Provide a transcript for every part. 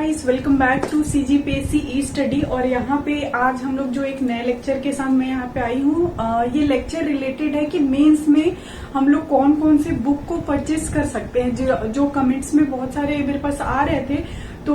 Guys, welcome back to CGPSC e study. और यहाँ पे आज हम लोग जो एक नए लेक्चर के साथ मैं यहाँ पे आई हूँ। ये लेक्चर रिलेटेड है कि मेंस में हम लोग कौन कौन से बुक को परचेस कर सकते हैं। जो कमेंट्स में बहुत सारे मेरे पास आ रहे थे, तो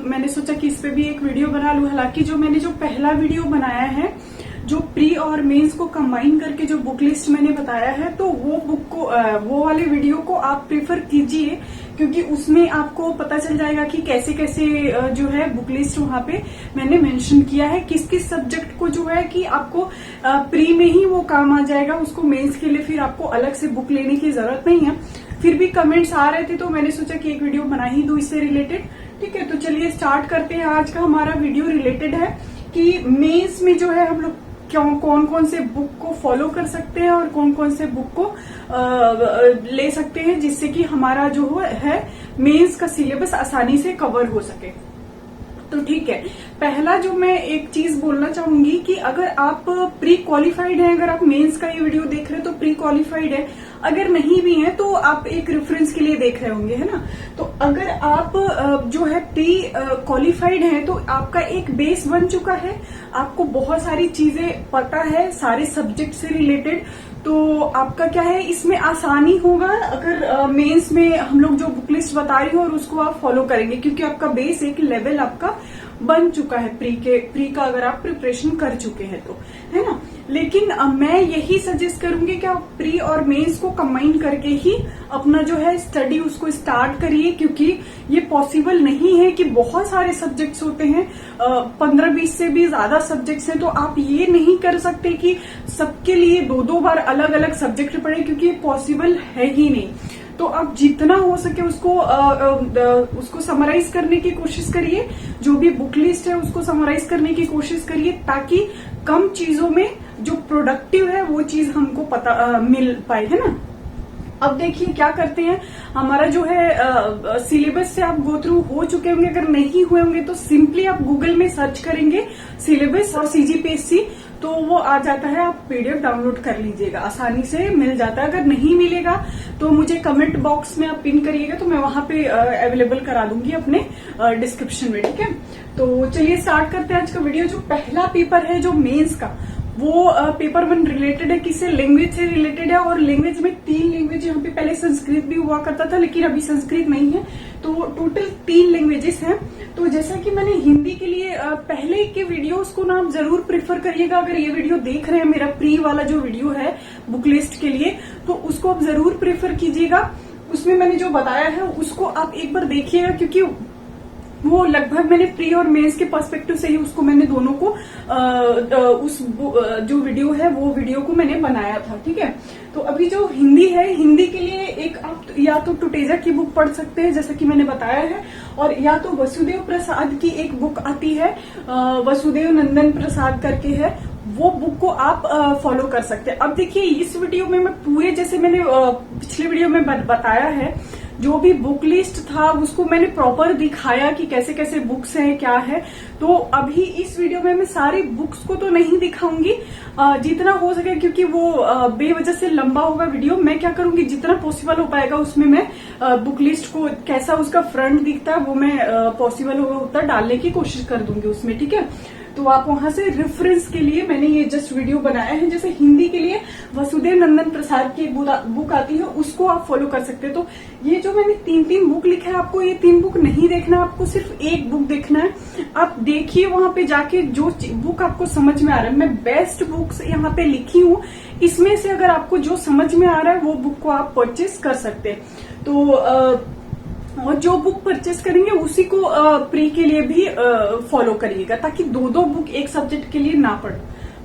मैंने सोचा कि इस पे भी एक वीडियो बना लूं। हालांकि मैंने जो पहला वीडियो बनाया है, जो प्री और मेंस को कंबाइन करके जो बुक लिस्ट मैंने बताया है, तो वो वाले वीडियो को आप प्रेफर कीजिए, क्योंकि उसमें आपको पता चल जाएगा कि कैसे कैसे जो है बुक लिस्ट वहां पे मैंने मेंशन किया है, किस किस सब्जेक्ट को जो है कि आपको प्री में ही वो काम आ जाएगा, उसको मेंस के लिए फिर आपको अलग से बुक लेने की जरूरत नहीं है। फिर भी कमेंट्स आ रहे थे, तो मैंने सोचा कि एक वीडियो बना ही दूं इससे रिलेटेड। ठीक है, तो चलिए स्टार्ट करते हैं। आज का हमारा वीडियो रिलेटेड है कि मेंस में जो है हम लोग कौन कौन से बुक को फॉलो कर सकते हैं और कौन कौन से बुक को ले सकते हैं, जिससे कि हमारा जो है मेंस का सिलेबस आसानी से कवर हो सके। तो ठीक है, पहला जो मैं एक चीज बोलना चाहूंगी कि अगर आप प्री क्वालिफाइड हैं, अगर आप मेंस का ये वीडियो देख रहे हैं तो प्री क्वालिफाइड है, अगर नहीं भी हैं तो आप एक रेफरेंस के लिए देख रहे होंगे, है ना। तो अगर आप जो है प्री क्वालिफाइड हैं, तो आपका एक बेस बन चुका है, आपको बहुत सारी चीजें पता है सारे सब्जेक्ट से रिलेटेड, तो आपका क्या है, इसमें आसानी होगा अगर मेंस में हम लोग जो बुक लिस्ट बता रही हूँ और उसको आप फॉलो करेंगे, क्योंकि आपका बेस एक लेवल आपका बन चुका है प्री का अगर आप प्रिपरेशन कर चुके हैं तो, है ना। लेकिन मैं यही सजेस्ट करूंगी कि आप प्री और मेंस को कंबाइन करके ही अपना जो है स्टडी उसको स्टार्ट करिए, क्योंकि ये पॉसिबल नहीं है कि बहुत सारे सब्जेक्ट्स होते हैं, 15-20 से भी ज्यादा सब्जेक्ट्स हैं, तो आप ये नहीं कर सकते कि सबके लिए दो बार अलग अलग सब्जेक्ट पढ़े, क्योंकि ये पॉसिबल है ही नहीं। तो आप जितना हो सके उसको समराइज करने की कोशिश करिए, जो भी बुक लिस्ट है उसको समराइज करने की कोशिश करिए, ताकि कम चीजों में जो प्रोडक्टिव है वो चीज हमको पता मिल पाए, है ना। अब देखिए क्या करते हैं, हमारा जो है सिलेबस से आप गो थ्रू हो चुके होंगे, अगर नहीं हुए होंगे तो सिंपली आप गूगल में सर्च करेंगे सिलेबस और CGPSC, तो वो आ जाता है, आप PDF डाउनलोड कर लीजिएगा, आसानी से मिल जाता है। अगर नहीं मिलेगा तो मुझे कमेंट बॉक्स में आप पिन करिएगा, तो मैं वहां पे अवेलेबल करा दूंगी अपने डिस्क्रिप्शन में। ठीक है, तो चलिए स्टार्ट करते हैं आज का वीडियो। जो पहला पेपर है जो मेंस का, वो पेपर 1 रिलेटेड है, किससे, लैंग्वेज से रिलेटेड है। और लैंग्वेज में 3 लैंग्वेज, यहाँ पे पहले संस्कृत भी हुआ करता था, लेकिन अभी संस्कृत नहीं है, तो टोटल 3 लैंग्वेजेस हैं। तो जैसा कि मैंने हिंदी के लिए पहले के वीडियोस को ना आप जरूर प्रेफर करिएगा। अगर ये वीडियो देख रहे हैं, मेरा प्री वाला जो वीडियो है बुक लिस्ट के लिए, तो उसको आप जरूर प्रेफर कीजिएगा। उसमें मैंने जो बताया है उसको आप एक बार देखिएगा, क्योंकि वो लगभग मैंने प्री और मेंस के पर्सपेक्टिव से ही उसको मैंने दोनों को जो वीडियो है वो वीडियो को मैंने बनाया था। ठीक है, तो अभी जो हिंदी है, हिंदी के लिए एक आप या तो टुटेजा की बुक पढ़ सकते हैं, जैसा कि मैंने बताया है, और या तो वसुदेव प्रसाद की एक बुक आती है, वसुदेव नंदन प्रसाद करके है, वो बुक को आप फॉलो कर सकते हैं। अब देखिए, इस वीडियो में मैं पूरे, जैसे मैंने पिछले वीडियो में बताया है, जो भी बुक लिस्ट था उसको मैंने प्रॉपर दिखाया कि कैसे कैसे बुक्स हैं, क्या है। तो अभी इस वीडियो में मैं सारी बुक्स को तो नहीं दिखाऊंगी, जितना हो सके, क्योंकि वो बेवजह से लंबा होगा वीडियो। मैं क्या करूंगी, जितना पॉसिबल हो पाएगा उसमें मैं बुक लिस्ट को कैसा उसका फ्रंट दिखता है वो मैं पॉसिबल होगा उतना डालने की कोशिश कर दूंगी उसमें। ठीक है, तो आप वहां से रेफरेंस के लिए मैंने ये जस्ट वीडियो बनाया है। जैसे हिंदी के लिए वसुदेव नंदन प्रसाद की बुक आती है, उसको आप फॉलो कर सकते हैं। तो ये जो मैंने 3 बुक लिखा है, आपको ये 3 बुक नहीं देखना, आपको सिर्फ एक बुक देखना है। आप देखिए वहां पे जाके जो बुक आपको समझ में आ रहा है, मैं बेस्ट बुक्स यहाँ पे लिखी हूँ, इसमें से अगर आपको जो समझ में आ रहा है वो बुक को आप परचेस कर सकते हैं। तो और जो बुक परचेस करेंगे उसी को प्री के लिए भी फॉलो करिएगा, ताकि दो बुक एक सब्जेक्ट के लिए ना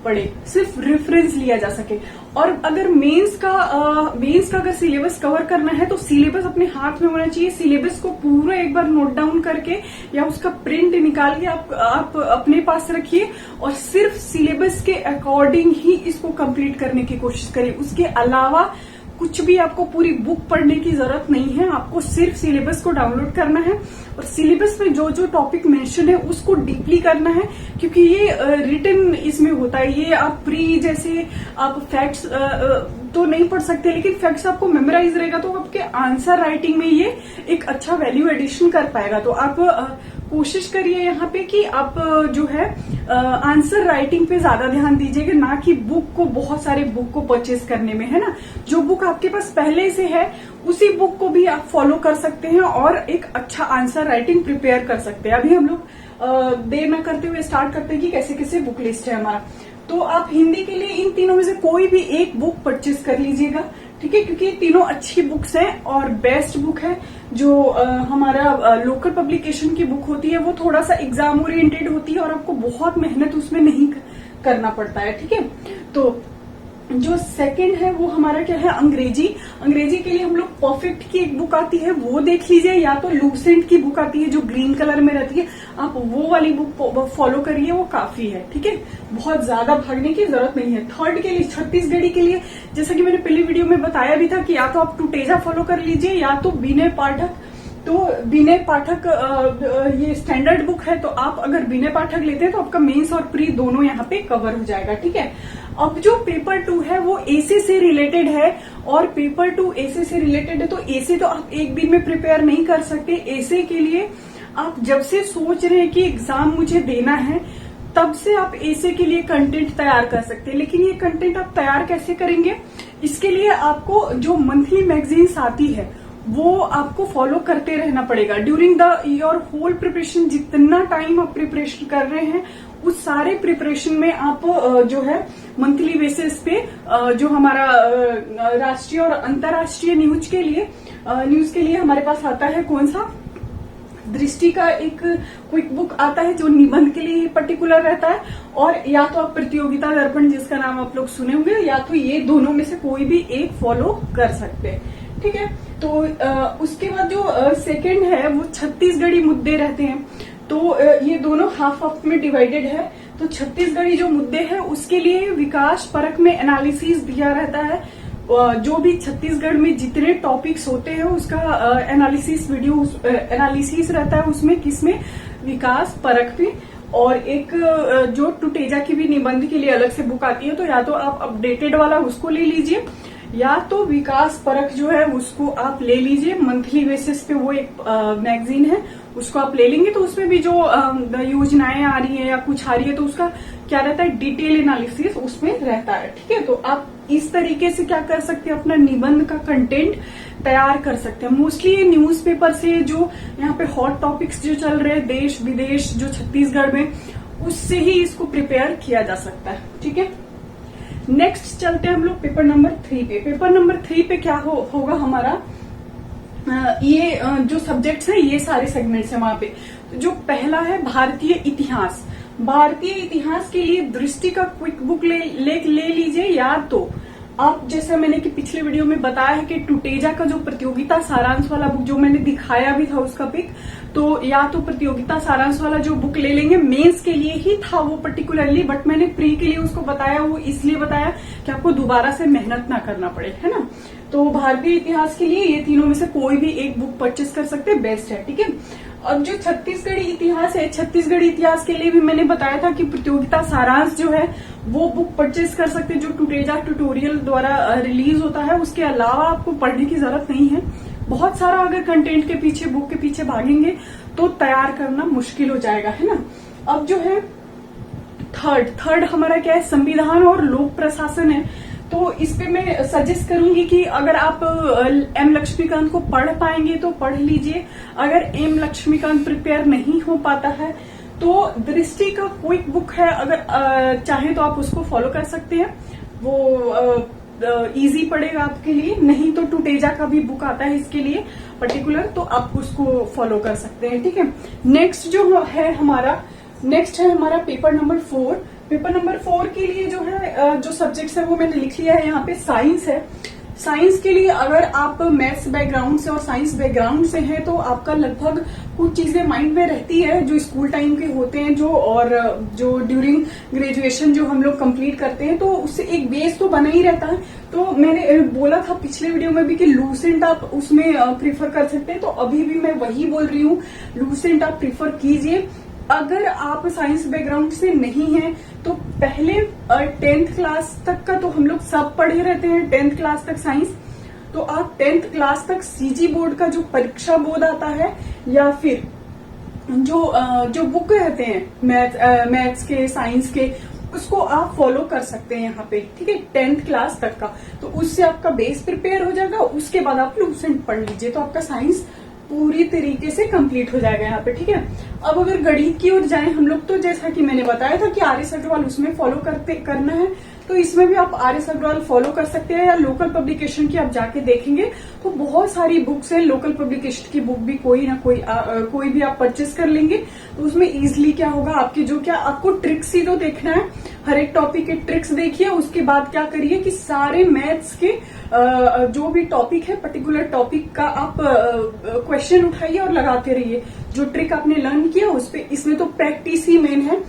पड़े, सिर्फ रेफरेंस लिया जा सके। और अगर मेंस का अगर सिलेबस कवर करना है, तो सिलेबस अपने हाथ में होना चाहिए। सिलेबस को पूरा एक बार नोट डाउन करके या उसका प्रिंट निकाल के आप अपने पास रखिए, और सिर्फ सिलेबस के अकॉर्डिंग ही इसको कंप्लीट करने की कोशिश करिए। उसके अलावा कुछ भी आपको पूरी बुक पढ़ने की जरूरत नहीं है, आपको सिर्फ सिलेबस को डाउनलोड करना है, और सिलेबस में जो जो टॉपिक मेंशन है उसको डीपली करना है, क्योंकि ये रिटन इसमें होता है। ये आप प्री जैसे आप फैक्ट्स तो नहीं पढ़ सकते, लेकिन फैक्ट्स आपको मेमोराइज रहेगा, तो आपके आंसर राइटिंग में ये एक अच्छा वैल्यू एडिशन कर पाएगा। तो आप कोशिश करिए यहाँ पे कि आप जो है आंसर राइटिंग पे ज्यादा ध्यान दीजिएगा, ना कि बुक को, बहुत सारे बुक को परचेज करने में, है ना। जो बुक आपके पास पहले से है उसी बुक को भी आप फॉलो कर सकते हैं और एक अच्छा आंसर राइटिंग प्रिपेयर कर सकते हैं। अभी हम लोग देर न करते हुए स्टार्ट करते हैं कि कैसे कैसे बुक लिस्ट है हमारा। तो आप हिंदी के लिए इन तीनों में से कोई भी एक बुक परचेज कर लीजिएगा, ठीक है, क्योंकि ये तीनों अच्छी बुक्स हैं और बेस्ट बुक है। जो हमारा लोकल पब्लिकेशन की बुक होती है वो थोड़ा सा एग्जाम ओरिएंटेड होती है और आपको बहुत मेहनत उसमें नहीं करना पड़ता है, ठीक है। तो जो सेकंड है वो हमारा क्या है, अंग्रेजी। अंग्रेजी के लिए हम लोग परफेक्ट की एक बुक आती है वो देख लीजिए, या तो लूसेंट की बुक आती है जो ग्रीन कलर में रहती है, आप वो वाली बुक फॉलो करिए, वो काफी है, ठीक है। बहुत ज्यादा भागने की जरूरत नहीं है। थर्ड के लिए, छत्तीसगढ़ी के लिए, जैसा कि मैंने पहली वीडियो में बताया भी था कि या तो आप टुटेजा फॉलो कर लीजिए या तो विनय पाठक। तो विनय पाठक ये स्टैंडर्ड बुक है, तो आप अगर विनय पाठक लेते हैं तो आपका मेंस और प्री दोनों यहाँ पे कवर हो जाएगा, ठीक है। अब जो पेपर 2 है वो एसे से रिलेटेड है, और पेपर 2 एसे से रिलेटेड है, तो एसे तो आप एक दिन में प्रिपेयर नहीं कर सकते। एसे के लिए आप जब से सोच रहे हैं कि एग्जाम मुझे देना है, तब से आप एसे के लिए कंटेंट तैयार कर सकते हैं। लेकिन ये कंटेंट आप तैयार कैसे करेंगे, इसके लिए आपको जो मंथली मैगजीन्स आती है वो आपको फॉलो करते रहना पड़ेगा during the your whole preparation. जितना टाइम आप प्रिपरेशन कर रहे हैं उस सारे प्रिपरेशन में आप जो है मंथली बेसिस पे जो हमारा राष्ट्रीय और अंतर्राष्ट्रीय न्यूज के लिए हमारे पास आता है कौन सा, दृष्टि का एक क्विक बुक आता है जो निबंध के लिए पर्टिकुलर रहता है, और या तो आप प्रतियोगिता दर्पण जिसका नाम आप लोग सुने होंगे, या तो ये दोनों में से कोई भी एक फॉलो कर सकते हैं, ठीक है। तो उसके बाद जो सेकंड है वो छत्तीसगढ़ी मुद्दे रहते हैं। तो ये दोनों हाफ हाफ में डिवाइडेड है। तो छत्तीसगढ़ी जो मुद्दे हैं उसके लिए विकास परक में एनालिसिस दिया रहता है। जो भी छत्तीसगढ़ में जितने टॉपिक्स होते हैं उसका एनालिसिस वीडियो एनालिसिस रहता है उसमें, किसमें, विकास परक में। और एक जो टुटेजा की भी निबंध के लिए अलग से बुक आती है, तो या तो आप अपडेटेड वाला उसको ले लीजिए, या तो विकास परख जो है उसको आप ले लीजिए। मंथली बेसिस पे वो एक मैगजीन है, उसको आप ले लेंगे तो उसमें भी जो योजनाएं आ रही है या कुछ आ रही है तो उसका क्या रहता है, डिटेल एनालिसिस उसमें रहता है, ठीक है। तो आप इस तरीके से क्या कर सकते हैं, अपना निबंध का कंटेंट तैयार कर सकते हैं। मोस्टली ये न्यूज़पेपर से जो यहाँ पे हॉट टॉपिक्स जो चल रहे हैं देश विदेश जो छत्तीसगढ़ में, उससे ही इसको प्रिपेयर किया जा सकता है, ठीक है। नेक्स्ट चलते हैं हम लोग पेपर नंबर 3 पे। पेपर नंबर 3 पे क्या होगा हमारा, ये जो सब्जेक्ट्स हैं ये सारे सेगमेंट्स हैं वहां पे। तो जो पहला है भारतीय इतिहास। भारतीय इतिहास के लिए दृष्टि का क्विक बुक ले लीजिए, या तो आप जैसे मैंने कि पिछले वीडियो में बताया है कि टुटेजा का जो प्रतियोगिता सारांश वाला बुक जो मैंने दिखाया भी था उसका पिक, तो या तो प्रतियोगिता सारांश वाला जो बुक ले लेंगे, मेंस के लिए ही था वो पर्टिकुलरली, बट मैंने प्री के लिए उसको बताया, वो इसलिए बताया कि आपको दोबारा से मेहनत ना करना पड़े, है ना। तो भारतीय इतिहास के लिए ये तीनों में से कोई भी एक बुक परचेस कर सकते हैं, बेस्ट है, ठीक है। अब जो छत्तीसगढ़ी इतिहास है, छत्तीसगढ़ी इतिहास के लिए भी मैंने बताया था कि प्रतियोगिता सारांश जो है वो बुक परचेस कर सकते हैं, जो टुटेजा ट्यूटोरियल द्वारा रिलीज होता है। उसके अलावा आपको पढ़ने की जरूरत नहीं है। बहुत सारा अगर कंटेंट के पीछे, बुक के पीछे भागेंगे तो तैयार करना मुश्किल हो जाएगा, है ना। अब जो है थर्ड हमारा क्या है, संविधान और लोक प्रशासन है। तो इस पे मैं सजेस्ट करूंगी कि अगर आप एम लक्ष्मीकांत को पढ़ पाएंगे तो पढ़ लीजिए। अगर एम लक्ष्मीकांत प्रिपेयर नहीं हो पाता है तो दृष्टि का क्विक बुक है, अगर चाहे तो आप उसको फॉलो कर सकते हैं, वो इजी पड़ेगा आपके लिए। नहीं तो टुटेजा का भी बुक आता है इसके लिए पर्टिकुलर, तो आप उसको फॉलो कर सकते हैं, ठीक है। नेक्स्ट है हमारा पेपर नंबर 4। पेपर नंबर 4 के लिए जो है जो सब्जेक्ट्स है वो मैंने लिख लिया है यहाँ पे। साइंस है। साइंस के लिए अगर आप मैथ्स बैकग्राउंड से और साइंस बैकग्राउंड से हैं तो आपका लगभग कुछ चीजें माइंड में रहती है जो स्कूल टाइम के होते हैं, जो ड्यूरिंग ग्रेजुएशन जो हम लोग कंप्लीट करते हैं, तो उससे एक बेस तो बना ही रहता है। तो मैंने बोला था पिछले वीडियो में भी कि लूसेंट आप उसमें प्रीफर कर सकते हैं, तो अभी भी मैं वही बोल रही हूँ, लूसेंट आप प्रीफर कीजिए। अगर आप साइंस बैकग्राउंड से नहीं हैं तो पहले 10th क्लास तक का तो हम लोग सब पढ़े रहते हैं, 10th क्लास तक साइंस। तो आप 10th क्लास तक सीजी बोर्ड का जो परीक्षा बोर्ड आता है या फिर जो बुक रहते हैं मैथ्स के, साइंस के, उसको आप फॉलो कर सकते हैं यहाँ पे, ठीक है, 10th क्लास तक का। तो उससे आपका बेस प्रिपेयर हो जाएगा, उसके बाद आप लूसेंट पढ़ लीजिए तो आपका साइंस पूरी तरीके से कंप्लीट हो जाएगा यहाँ पे, ठीक है। अब अगर गणित की ओर जाएं हम लोग, तो जैसा कि मैंने बताया था कि आर.एस. अग्रवाल उसमें फॉलो करना है, तो इसमें भी आप आर.एस. अग्रवाल फॉलो कर सकते हैं, या लोकल पब्लिकेशन की आप जाके देखेंगे तो बहुत सारी बुक्स हैं। लोकल पब्लिकेशन की बुक भी कोई ना कोई भी आप परचेस कर लेंगे तो उसमें इजिली क्या होगा, आपकी जो क्या आपको ट्रिक्स ही तो देखना है, हर एक टॉपिक के ट्रिक्स देखिए। उसके बाद क्या करिए कि सारे मैथ्स के जो भी टॉपिक है, पर्टिकुलर टॉपिक का आप क्वेश्चन उठाइए और लगाते रहिए। जो ट्रिक आपने लर्न किया उस पे, इसमें तो प्रैक्टिस ही मेन है,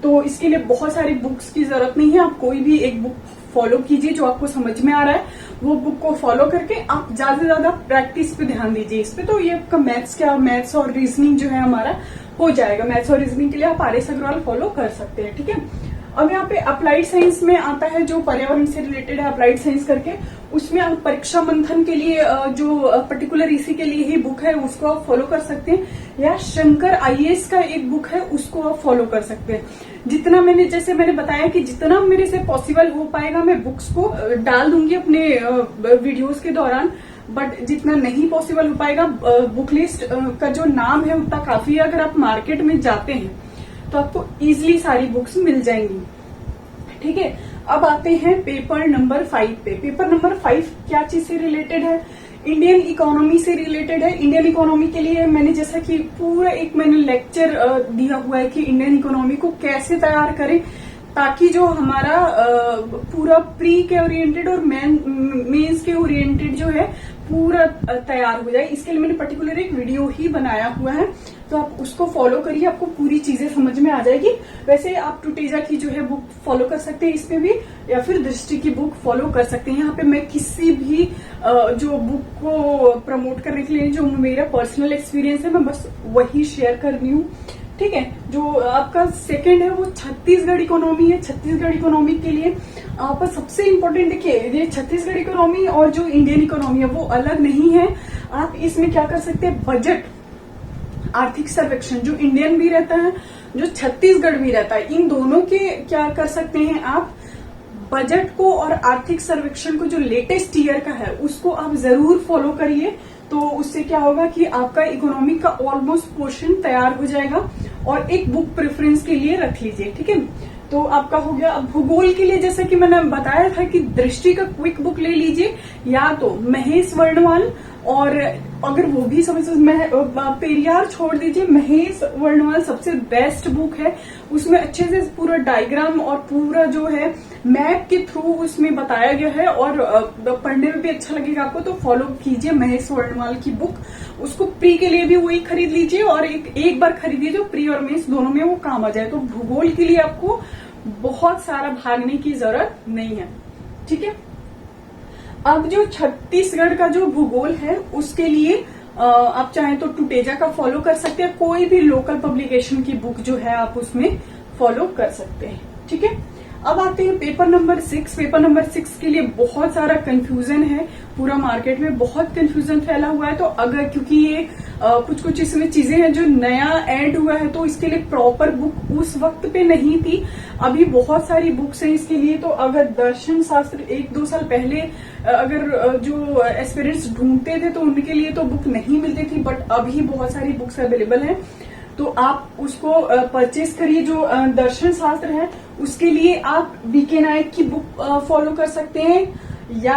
तो इसके लिए बहुत सारी बुक्स की जरूरत नहीं है। आप कोई भी एक बुक फॉलो कीजिए जो आपको समझ में आ रहा है, वो बुक को फॉलो करके आप ज्यादा से ज्यादा प्रैक्टिस पे ध्यान दीजिए इस पे। तो ये आपका मैथ्स और रीजनिंग जो है हमारा हो जाएगा। मैथ्स और रीजनिंग के लिए आप आर.एस. अग्रवाल फॉलो कर सकते हैं, ठीक है। अब यहाँ पे अप्लाइड साइंस में आता है, जो पर्यावरण से रिलेटेड है, अप्लाइड साइंस करके, उसमें आप परीक्षा मंथन के लिए जो पर्टिकुलर इसी के लिए ही बुक है उसको आप फॉलो कर सकते हैं, या शंकर आईएएस का एक बुक है उसको आप फॉलो कर सकते हैं। जितना जैसे मैंने बताया कि जितना मेरे से पॉसिबल हो पाएगा मैं बुक्स को डाल दूंगी अपने वीडियोस के दौरान, बट जितना नहीं पॉसिबल हो पाएगा, बुक लिस्ट का जो नाम है उतना काफी है। अगर आप मार्केट में जाते हैं तो आपको इजिली सारी बुक्स मिल जाएंगी, ठीक है। अब आते हैं पेपर नंबर 5 पे। पेपर नंबर 5 क्या चीज से रिलेटेड है? इंडियन इकोनॉमी से रिलेटेड है। इंडियन इकोनॉमी के लिए मैंने जैसा कि पूरा मैंने लेक्चर दिया हुआ है कि इंडियन इकोनॉमी को कैसे तैयार करें, ताकि जो हमारा पूरा प्री के ओरिएंटेड और मेंस के ओरिएंटेड जो है पूरा तैयार हो जाए। इसके लिए मैंने पर्टिकुलर एक वीडियो ही बनाया हुआ है, तो आप उसको फॉलो करिए, आपको पूरी चीजें समझ में आ जाएगी। वैसे आप टुटेजा की जो है बुक फॉलो कर सकते हैं इसमें भी, या फिर दृष्टि की बुक फॉलो कर सकते हैं। यहाँ पे मैं किसी भी जो बुक को प्रमोट करने के लिए जो मेरा पर्सनल एक्सपीरियंस है मैं बस वही शेयर कर रही हूँ, ठीक है। जो आपका सेकंड है वो छत्तीसगढ़ इकोनॉमी है। छत्तीसगढ़ इकोनॉमी के लिए आप सबसे इम्पोर्टेंट देखिए, ये छत्तीसगढ़ इकोनॉमी और जो इंडियन इकोनॉमी है वो अलग नहीं है। आप इसमें क्या कर सकते हैं, बजट, आर्थिक सर्वेक्षण जो इंडियन भी रहता है, जो छत्तीसगढ़ भी रहता है, इन दोनों के क्या कर सकते हैं आप, बजट को और आर्थिक सर्वेक्षण को जो लेटेस्ट ईयर का है उसको आप जरूर फॉलो करिए। तो उससे क्या होगा कि आपका इकोनॉमी का ऑलमोस्ट पोर्शन तैयार हो जाएगा, और एक बुक प्रेफरेंस के लिए रख लीजिए, ठीक है। तो आपका हो गया। अब भूगोल के लिए जैसे कि मैंने बताया था कि दृष्टि का क्विक बुक ले लीजिए, या तो महेश वर्णवाल, और अगर वो भी समझ पेरियार छोड़ दीजिए, महेश वर्णवाल सबसे बेस्ट बुक है। उसमें अच्छे से पूरा डायग्राम और पूरा जो है मैप के थ्रू उसमें बताया गया है, और पढ़ने में भी अच्छा लगेगा आपको, तो फॉलो कीजिए महेश वर्णवाल की बुक। उसको प्री के लिए भी वही खरीद लीजिए, और एक बार खरीदिए जो प्री और मेंस दोनों में वो काम आ जाए। तो भूगोल के लिए आपको बहुत सारा भागने की जरूरत नहीं है, ठीक है। अब जो छत्तीसगढ़ का जो भूगोल है उसके लिए आप चाहें तो टुटेजा का फॉलो कर सकते हैं, कोई भी लोकल पब्लिकेशन की बुक जो है आप उसमें फॉलो कर सकते हैं, ठीक है। अब आते हैं पेपर नंबर 6। पेपर नंबर 6 के लिए बहुत सारा कंफ्यूजन है, पूरा मार्केट में बहुत कंफ्यूजन फैला हुआ है। तो अगर क्योंकि ये कुछ इसमें चीजें हैं जो नया ऐड हुआ है, तो इसके लिए प्रॉपर बुक उस वक्त पे नहीं थी। अभी बहुत सारी बुक्स हैं इसके लिए। तो अगर दर्शन शास्त्र 1-2 साल पहले अगर जो एस्पिरेंट्स ढूंढते थे तो उनके लिए तो बुक नहीं मिलती थी, बट अभी बहुत सारी बुक्स अवेलेबल हैं, तो आप उसको परचेज करिए। जो दर्शन शास्त्र है उसके लिए आप बीके नायक की बुक फॉलो कर सकते हैं, या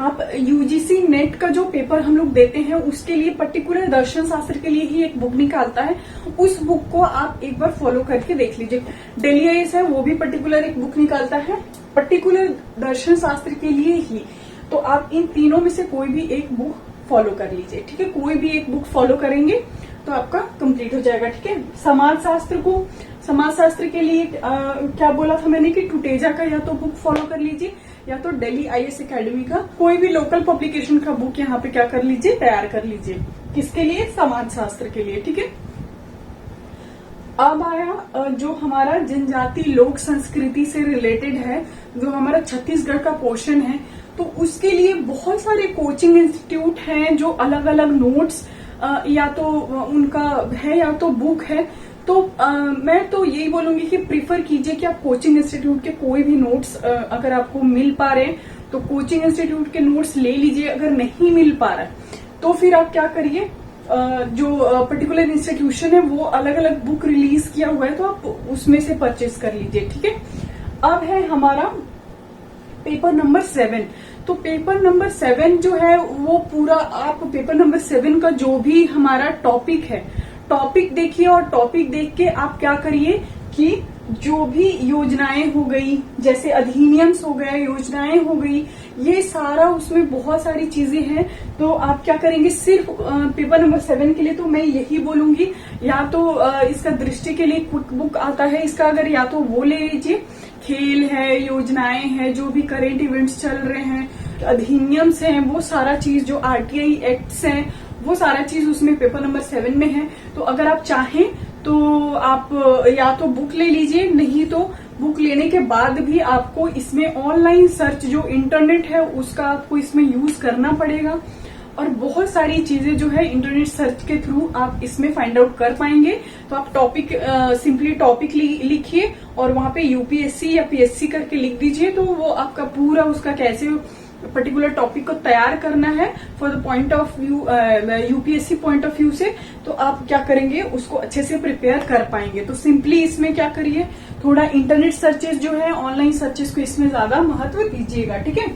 आप यूजीसी नेट का जो पेपर हम लोग देते हैं उसके लिए पर्टिकुलर दर्शन शास्त्र के लिए ही एक बुक निकालता है, उस बुक को आप एक बार फॉलो करके देख लीजिए। दिल्ली आईएएस है वो भी पर्टिकुलर एक बुक निकालता है पर्टिकुलर दर्शन शास्त्र के लिए ही। तो आप इन तीनों में से कोई भी एक बुक फॉलो कर लीजिए, ठीक है। कोई भी एक बुक फॉलो करेंगे तो आपका कंप्लीट हो जाएगा, ठीक है। समाज शास्त्र के लिए क्या बोला था मैंने कि टुटेजा का या तो बुक फॉलो कर लीजिए, या तो दिल्ली आईएएस एकेडमी का कोई भी लोकल पब्लिकेशन का बुक यहाँ पे क्या कर लीजिए, तैयार कर लीजिए। किसके लिए? समाज शास्त्र के लिए, ठीक है। अब आया जो हमारा जनजाति लोक संस्कृति से रिलेटेड है, जो हमारा छत्तीसगढ़ का पोर्शन है, तो उसके लिए बहुत सारे कोचिंग इंस्टीट्यूट हैं जो अलग अलग नोट्स या तो उनका है या तो बुक है। तो मैं तो यही बोलूंगी कि प्रीफर कीजिए कि आप कोचिंग इंस्टीट्यूट के कोई भी नोट्स अगर आपको मिल पा रहे हैं तो कोचिंग इंस्टीट्यूट के नोट्स ले लीजिए। अगर नहीं मिल पा रहा है तो फिर आप क्या करिए, जो पर्टिकुलर इंस्टीट्यूशन है वो अलग अलग बुक रिलीज किया हुआ है तो आप उसमें से परचेज कर लीजिए। ठीक है, अब है हमारा पेपर नंबर 7। तो पेपर नंबर 7 जो है वो पूरा आप पेपर नंबर 7 का जो भी हमारा टॉपिक है, टॉपिक देखिए और टॉपिक देख के आप क्या करिए कि जो भी योजनाएं हो गई, जैसे अधिनियम्स हो गए, योजनाएं हो गई, ये सारा उसमें बहुत सारी चीजें हैं। तो आप क्या करेंगे, सिर्फ पेपर नंबर 7 के लिए तो मैं यही बोलूंगी, या तो इसका दृष्टि के लिए क्विक बुक आता है इसका, अगर या तो वो ले लीजिए। खेल है, योजनाएं हैं, जो भी करेंट इवेंट्स चल रहे हैं, अधिनियम्स हैं, वो सारा चीज, जो आरटीआई एक्ट्स हैं, वो सारा चीज उसमें पेपर नंबर 7 में है। तो अगर आप चाहें तो आप या तो बुक ले लीजिए, नहीं तो बुक लेने के बाद भी आपको इसमें ऑनलाइन सर्च, जो इंटरनेट है उसका आपको इसमें यूज करना पड़ेगा। और बहुत सारी चीजें जो है इंटरनेट सर्च के थ्रू आप इसमें फाइंड आउट कर पाएंगे। तो आप टॉपिक सिंपली टॉपिक लिखिए और वहां पे यूपीएससी या पीएससी करके लिख दीजिए, तो वो आपका पूरा उसका कैसे पर्टिकुलर टॉपिक को तैयार करना है for the point of view, UPSC point of view से, तो आप क्या करेंगे उसको अच्छे से प्रिपेयर कर पाएंगे। तो सिंपली इसमें क्या करिए, थोड़ा इंटरनेट सर्चेस जो है, ऑनलाइन सर्चेस को इसमें ज्यादा महत्व दीजिएगा। ठीक है,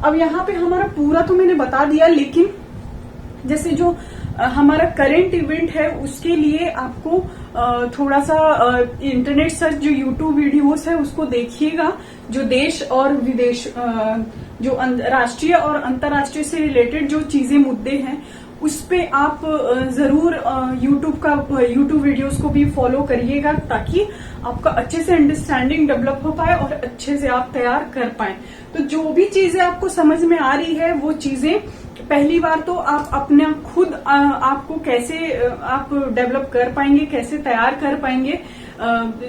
अब यहाँ पे हमारा पूरा तो मैंने बता दिया, लेकिन जैसे जो हमारा करंट इवेंट है उसके लिए आपको थोड़ा सा इंटरनेट सर्च, जो यूट्यूब वीडियोस है उसको देखिएगा। जो देश और विदेश, जो राष्ट्रीय और अंतर्राष्ट्रीय से रिलेटेड जो चीजें, मुद्दे हैं, उस पे आप जरूर यूट्यूब वीडियोस को भी फॉलो करिएगा, ताकि आपका अच्छे से अंडरस्टैंडिंग डेवलप हो पाए और अच्छे से आप तैयार कर पाए। तो जो भी चीजें आपको समझ में आ रही है वो चीजें पहली बार तो आप अपना खुद आपको कैसे आप डेवलप कर पाएंगे, कैसे तैयार कर पाएंगे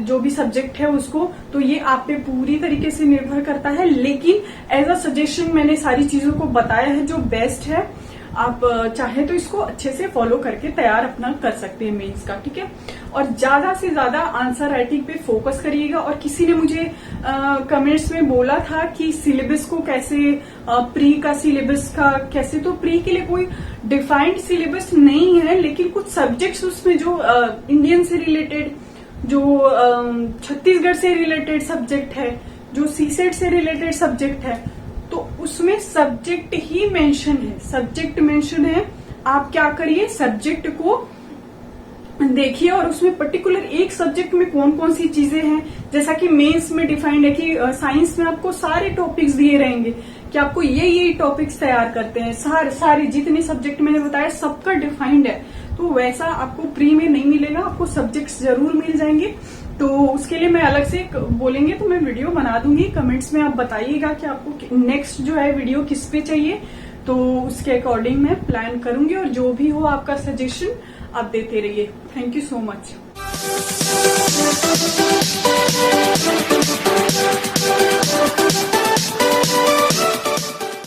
जो भी सब्जेक्ट है उसको, तो ये आप पे पूरी तरीके से निर्भर करता है। लेकिन एज अ सजेशन मैंने सारी चीजों को बताया है जो बेस्ट है। आप चाहे तो इसको अच्छे से फॉलो करके तैयार अपना कर सकते हैं मेंस का। ठीक है, और ज्यादा से ज्यादा आंसर राइटिंग पे फोकस करिएगा। और किसी ने मुझे कमेंट्स में बोला था कि सिलेबस को कैसे, प्री का सिलेबस का कैसे, तो प्री के लिए कोई डिफाइंड सिलेबस नहीं है, लेकिन कुछ सब्जेक्ट्स उसमें जो इंडियन से रिलेटेड, जो छत्तीसगढ़ से रिलेटेड सब्जेक्ट है, जो सीसेट से रिलेटेड सब्जेक्ट है, तो उसमें सब्जेक्ट ही मेंशन है, सब्जेक्ट मेंशन है। आप क्या करिए, सब्जेक्ट को देखिए और उसमें पर्टिकुलर एक सब्जेक्ट में कौन कौन सी चीजें हैं। जैसा कि मेंस में डिफाइंड है कि साइंस में आपको सारे टॉपिक्स दिए रहेंगे कि आपको ये टॉपिक्स तैयार करते हैं, सारे जितने सब्जेक्ट मैंने बताया सबका डिफाइंड है। तो वैसा आपको प्री में नहीं मिलेगा, आपको सब्जेक्ट्स जरूर मिल जाएंगे। तो उसके लिए मैं अलग से बोलेंगे तो मैं वीडियो बना दूंगी। कमेंट्स में आप बताइएगा कि आपको नेक्स्ट जो है वीडियो किस पे चाहिए, तो उसके अकॉर्डिंग मैं प्लान करूंगी। और जो भी हो आपका सजेशन आप देते रहिए। Thank you so much.